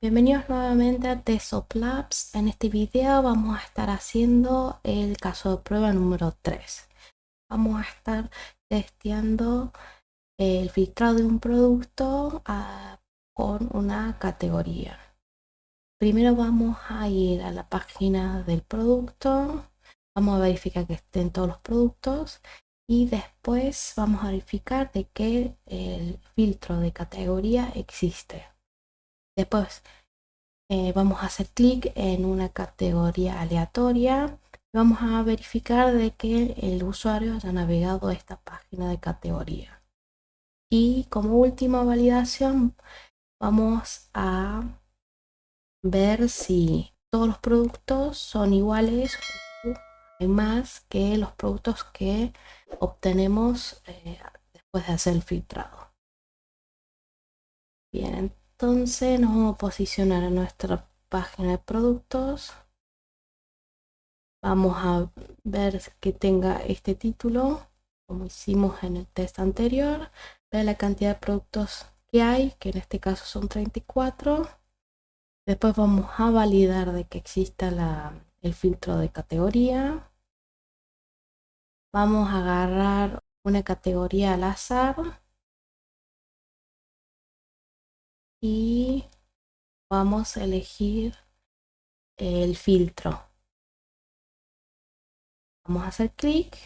Bienvenidos nuevamente a Tesop Labs. En este video vamos a estar haciendo el caso de prueba número 3. Vamos a estar testeando el filtrado de un producto con una categoría. Primero vamos a ir a la página del producto, vamos a verificar que estén todos los productos y después vamos a verificar de que el filtro de categoría existe. Después vamos a hacer clic en una categoría aleatoria y vamos a verificar de que el usuario haya navegado a esta página de categoría. Y como última validación vamos a ver si todos los productos son iguales o hay más que los productos que obtenemos después de hacer el filtrado. Bien, entonces nos vamos a posicionar en nuestra página de productos. Vamos a ver que tenga este título, como hicimos en el test anterior. Ver la cantidad de productos que hay, que en este caso son 34. Después vamos a validar de que exista el filtro de categoría. Vamos a agarrar una categoría al azar y vamos a elegir el filtro. Vamos a hacer clic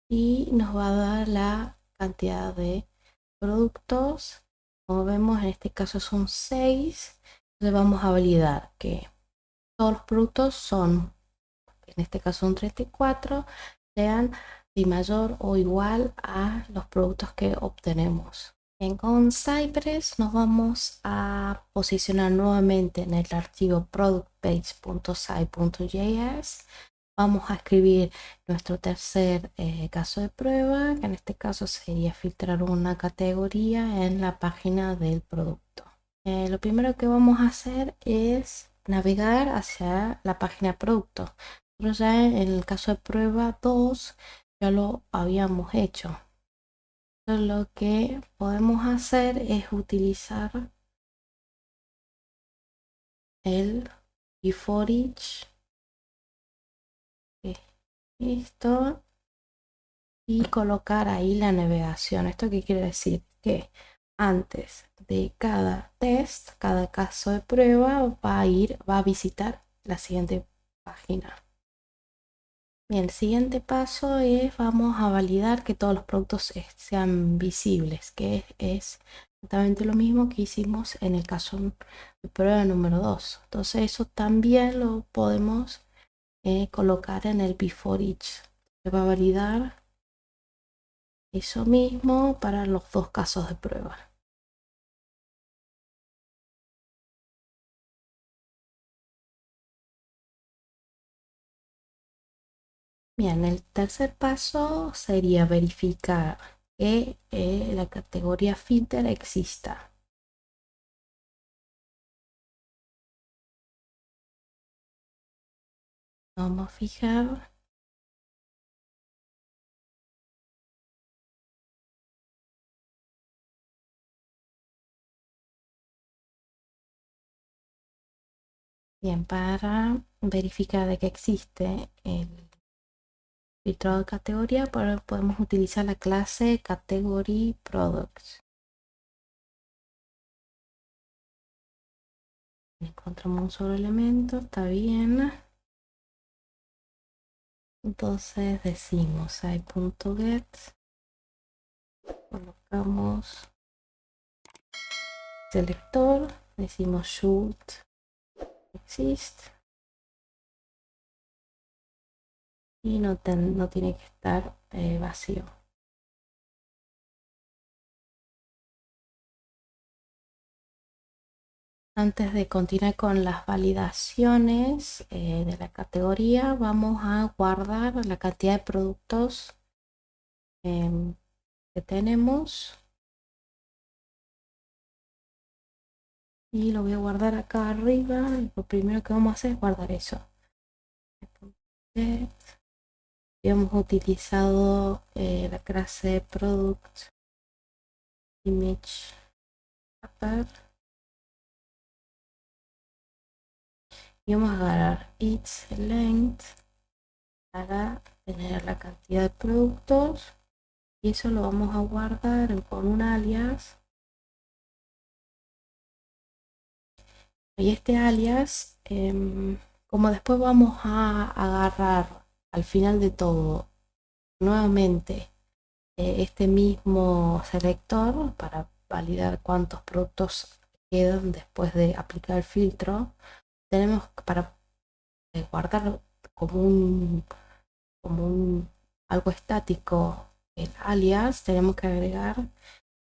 y nos va a dar la cantidad de productos. Como vemos, en este caso son 6. Entonces vamos a validar que todos los productos son, en este caso son 34, sean de mayor o igual a los productos que obtenemos. Bien, con Cypress nos vamos a posicionar nuevamente en el archivo productpage.sci.js. Vamos a escribir nuestro tercer caso de prueba, que en este caso sería filtrar una categoría en la página del producto. Lo primero que vamos a hacer es navegar hacia la página producto. Nosotros ya en el caso de prueba 2 ya lo habíamos hecho. Entonces, lo que podemos hacer es utilizar el before each. Listo. Y colocar ahí la navegación. ¿Esto qué quiere decir? Que antes de cada test, cada caso de prueba, va a visitar la siguiente página. Bien, el siguiente paso es, vamos a validar que todos los productos sean visibles, que es exactamente lo mismo que hicimos en el caso de prueba número 2. Entonces eso también lo podemos colocar en el before each. Se va a validar eso mismo para los dos casos de prueba. Bien, el tercer paso sería verificar que la categoría filter exista. Vamos a fijar. Bien, para verificar de que existe el filtrado de categoría, podemos utilizar la clase category products. Encontramos un solo elemento, está bien. Entonces decimos i.get, colocamos selector, decimos should exist y no tiene que estar vacío. Antes de continuar con las validaciones de la categoría, vamos a guardar la cantidad de productos que tenemos y lo voy a guardar acá arriba. Lo primero que vamos a hacer es guardar eso. Habíamos utilizado la clase product image wrapper. y vamos a agarrar its length para tener la cantidad de productos y eso lo vamos a guardar con un alias. Y este alias, como después vamos a agarrar al final de todo nuevamente este mismo selector para validar cuántos productos quedan después de aplicar el filtro, tenemos para guardar como un algo estático el alias, tenemos que agregar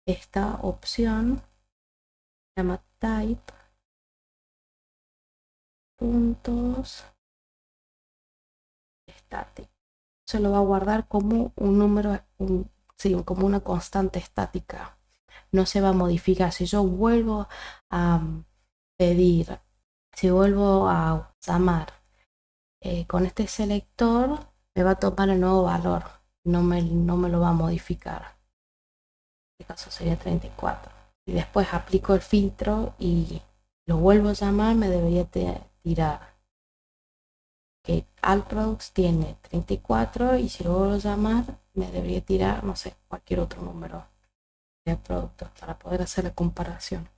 esta opción, se llama type puntos static. Se lo va a guardar como un número, sí, como una constante estática. No se va a modificar. Si yo vuelvo a pedir, si vuelvo a llamar con este selector, me va a tomar el nuevo valor. No me lo va a modificar. En este caso sería 34. Y después aplico el filtro y lo vuelvo a llamar, me debería tirar que Alprox tiene 34 y si lo vuelvo a llamar me debería tirar, no sé, cualquier otro número de productos para poder hacer la comparación.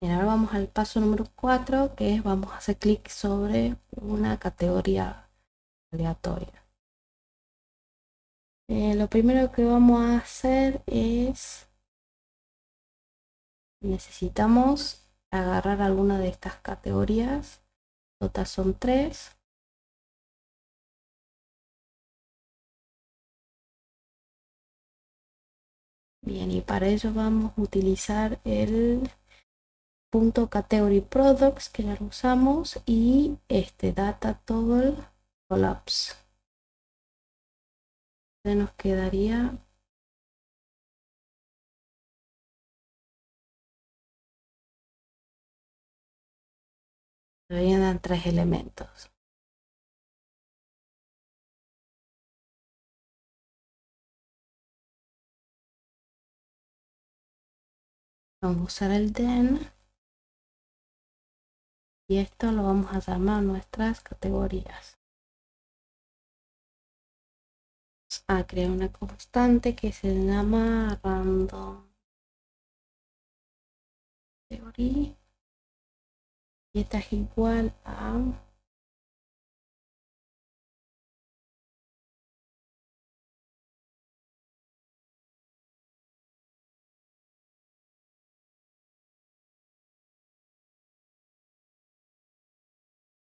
Y ahora vamos al paso número 4, que es vamos a hacer clic sobre una categoría aleatoria. Lo primero que vamos a hacer es, necesitamos agarrar alguna de estas categorías, total son 3. Bien, y para ello vamos a utilizar el punto category products que ya lo usamos y este data toggle collapse. Entonces nos quedaría deberían dar 3 elementos. Vamos a usar el then y esto lo vamos a llamar nuestras categorías. A crear una constante que se llama random category y esta es igual a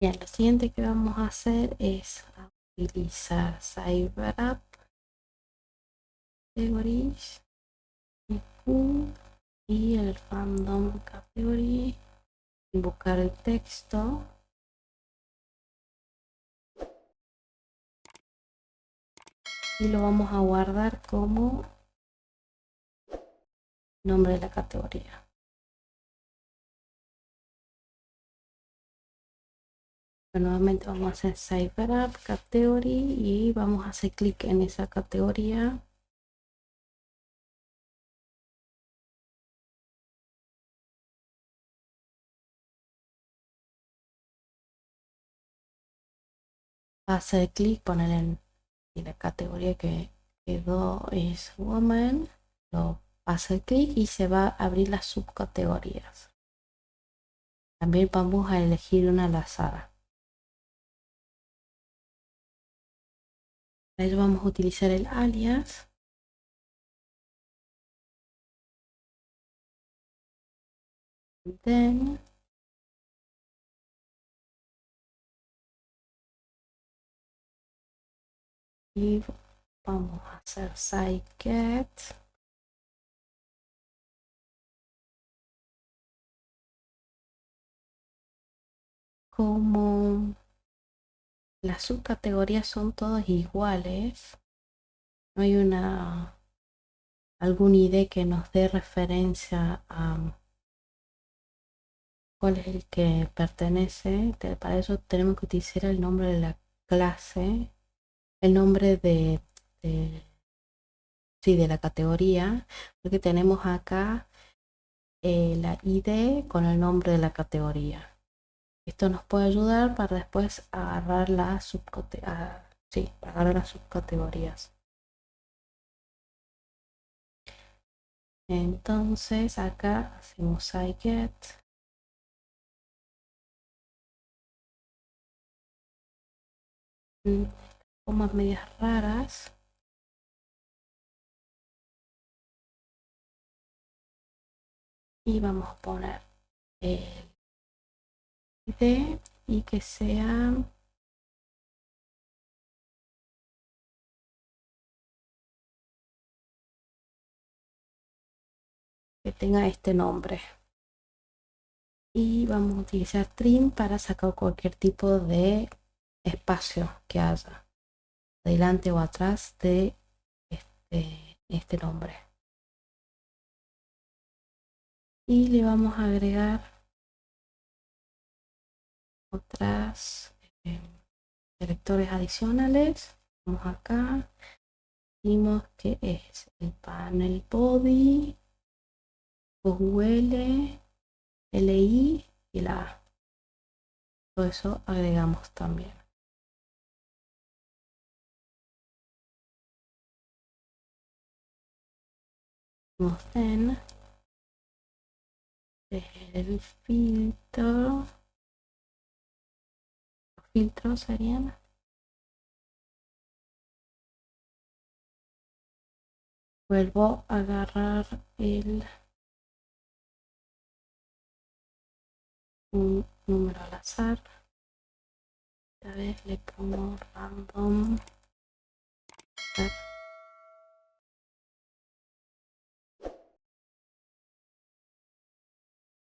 bien, lo siguiente que vamos a hacer es utilizar CyberApp categories y el random category, buscar el texto y lo vamos a guardar como nombre de la categoría. Nuevamente vamos a hacer CyberApp category y vamos a hacer clic en esa categoría. Hacer clic, poner en la categoría que quedó es woman, lo hace clic y se va a abrir las subcategorías. También vamos a elegir una al azar. Para ello vamos a utilizar el alias. Then y vamos a hacer scikit como las subcategorías son todas iguales, no hay algún ID que nos dé referencia a cuál es el que pertenece. Para eso tenemos que utilizar el nombre de la clase, el nombre sí, de la categoría, porque tenemos acá la ID con el nombre de la categoría. Esto nos puede ayudar para después agarrar agarrar las subcategorías. Entonces acá hacemos iGet. Comas medias raras. Y vamos a poner el ID y que sea que tenga este nombre. Y vamos a utilizar trim para sacar cualquier tipo de espacio que haya adelante o atrás de este nombre. Y le vamos a agregar otras directores adicionales. Vamos acá, decimos que es el panel body, UL, LI y la A. Todo eso agregamos también. En el filtro, los filtros serían vuelvo a agarrar un número al azar. Esta vez le pongo random.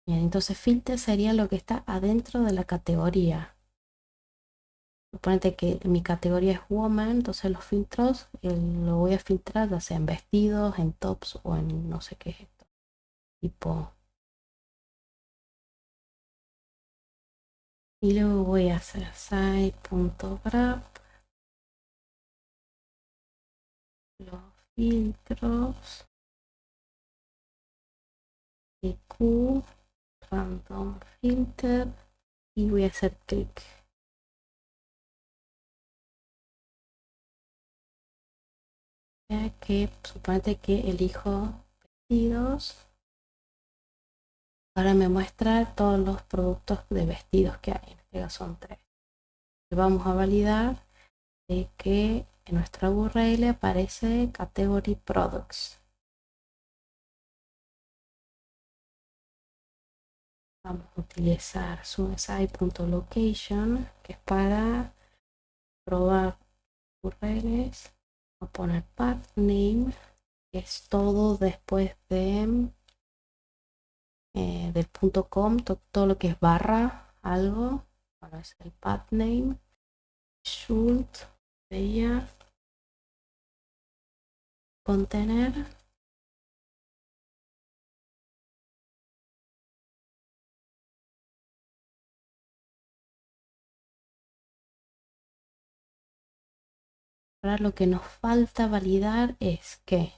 Bien, entonces filter sería lo que está adentro de la categoría. Suponete que mi categoría es woman, entonces los filtros lo voy a filtrar ya sea en vestidos, en tops o en no sé qué es esto. Tipo. Y luego voy a hacer site.grab los filtros EQ random filter y voy a hacer clic. Que suponete que elijo vestidos. Ahora me muestra todos los productos de vestidos que hay. En este caso son 3. Vamos a validar de que en nuestra URL aparece category products. Vamos a utilizar site.location, que es para probar URLs. Vamos a poner path name, que es todo después de del .com, todo lo que es barra, algo. Bueno, es el path name. Should debería contener ahora lo que nos falta validar es que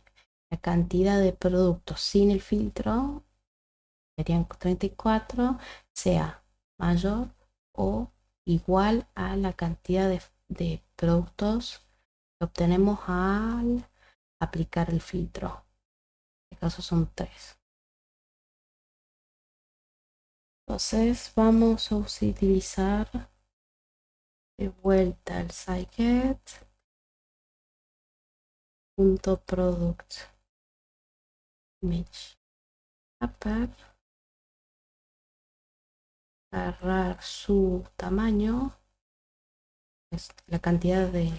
la cantidad de productos sin el filtro, serían 34, sea mayor o igual a la cantidad de productos que obtenemos al aplicar el filtro. En este caso son 3. Entonces vamos a utilizar de vuelta el siteget.product image upper, agarrar su tamaño, es la cantidad de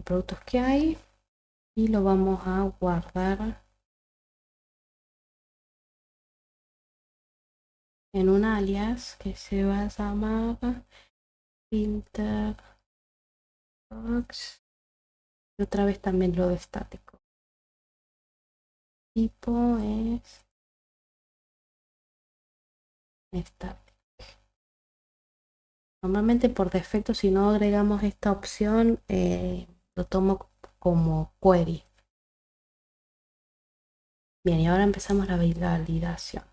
productos que hay, y lo vamos a guardar en un alias que se va a llamar filter box, y otra vez también lo de estático. Tipo es estático. Normalmente por defecto, si no agregamos esta opción, lo tomo como query. Bien, y ahora empezamos la validación.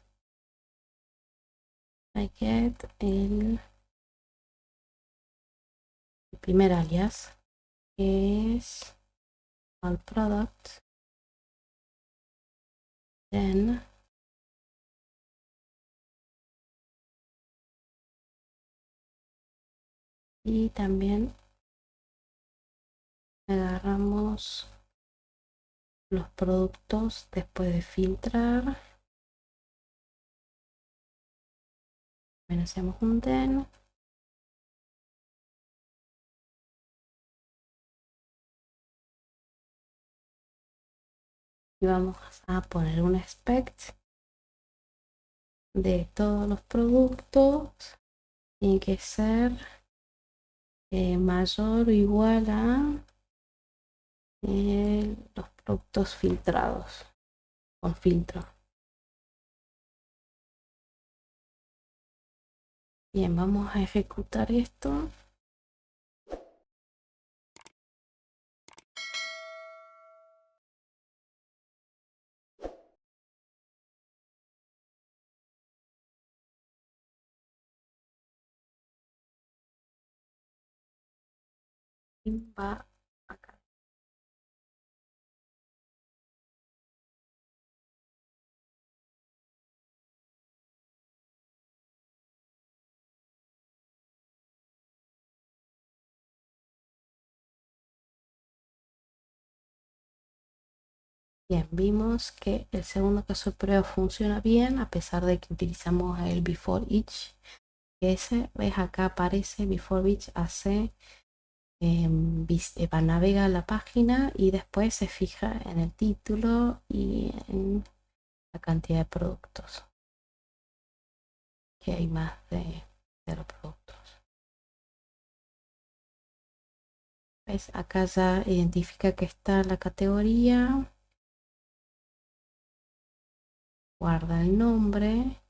I get el primer alias, que es all product, then y también agarramos los productos después de filtrar. También hacemos un then. Y vamos a poner un expect de todos los productos. Tiene que ser mayor o igual a los productos filtrados con filtro. Bien, vamos a ejecutar esto. Y va acá. Bien, vimos que el segundo caso de prueba funciona bien a pesar de que utilizamos el before each. Ese, ves acá aparece before each hace navega la página y después se fija en el título y en la cantidad de productos, que hay más de 0 productos. ¿Ves? Acá ya identifica que está la categoría, guarda el nombre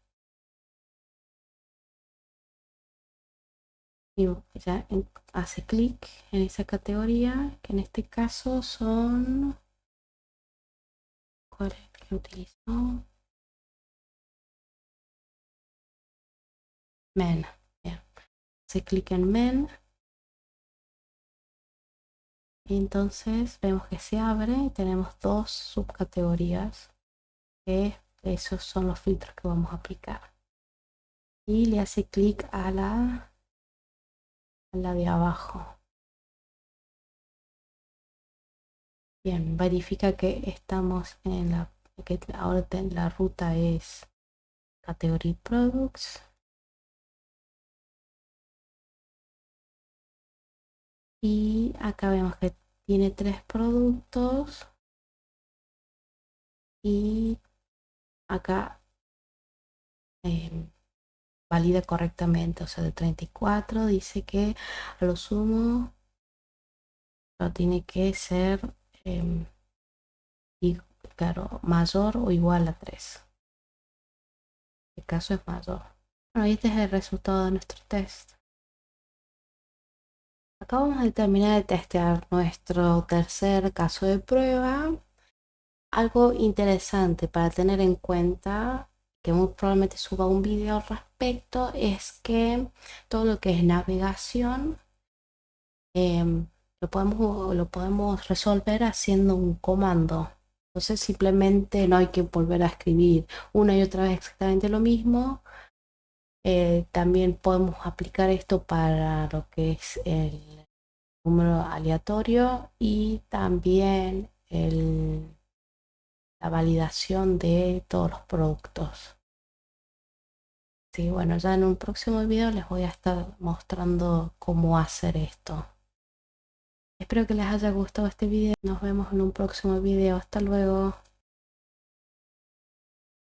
y ya hace clic en esa categoría, que en este caso son... ¿Cuál es el que utilizó? Men. Bien. Hace clic en men. Y entonces vemos que se abre y tenemos dos subcategorías, que esos son los filtros que vamos a aplicar. Y le hace clic a la de abajo. Bien, verifica que estamos en que ahora la ruta es Category Products. Y acá vemos que tiene 3 productos. Y acá valida correctamente, o sea, de 34 dice que a lo sumo no tiene que ser y claro, mayor o igual a 3. El caso es mayor. Bueno, y este es el resultado de nuestro test. Acabamos de terminar de testear nuestro tercer caso de prueba. Algo interesante para tener en cuenta, que muy probablemente suba un video al respecto, es que todo lo que es navegación lo podemos resolver haciendo un comando. Entonces simplemente no hay que volver a escribir una y otra vez exactamente lo mismo. También podemos aplicar esto para lo que es el número aleatorio y también la validación de todos los productos. Sí, bueno, ya en un próximo video les voy a estar mostrando cómo hacer esto. Espero que les haya gustado este video. Nos vemos en un próximo video. Hasta luego.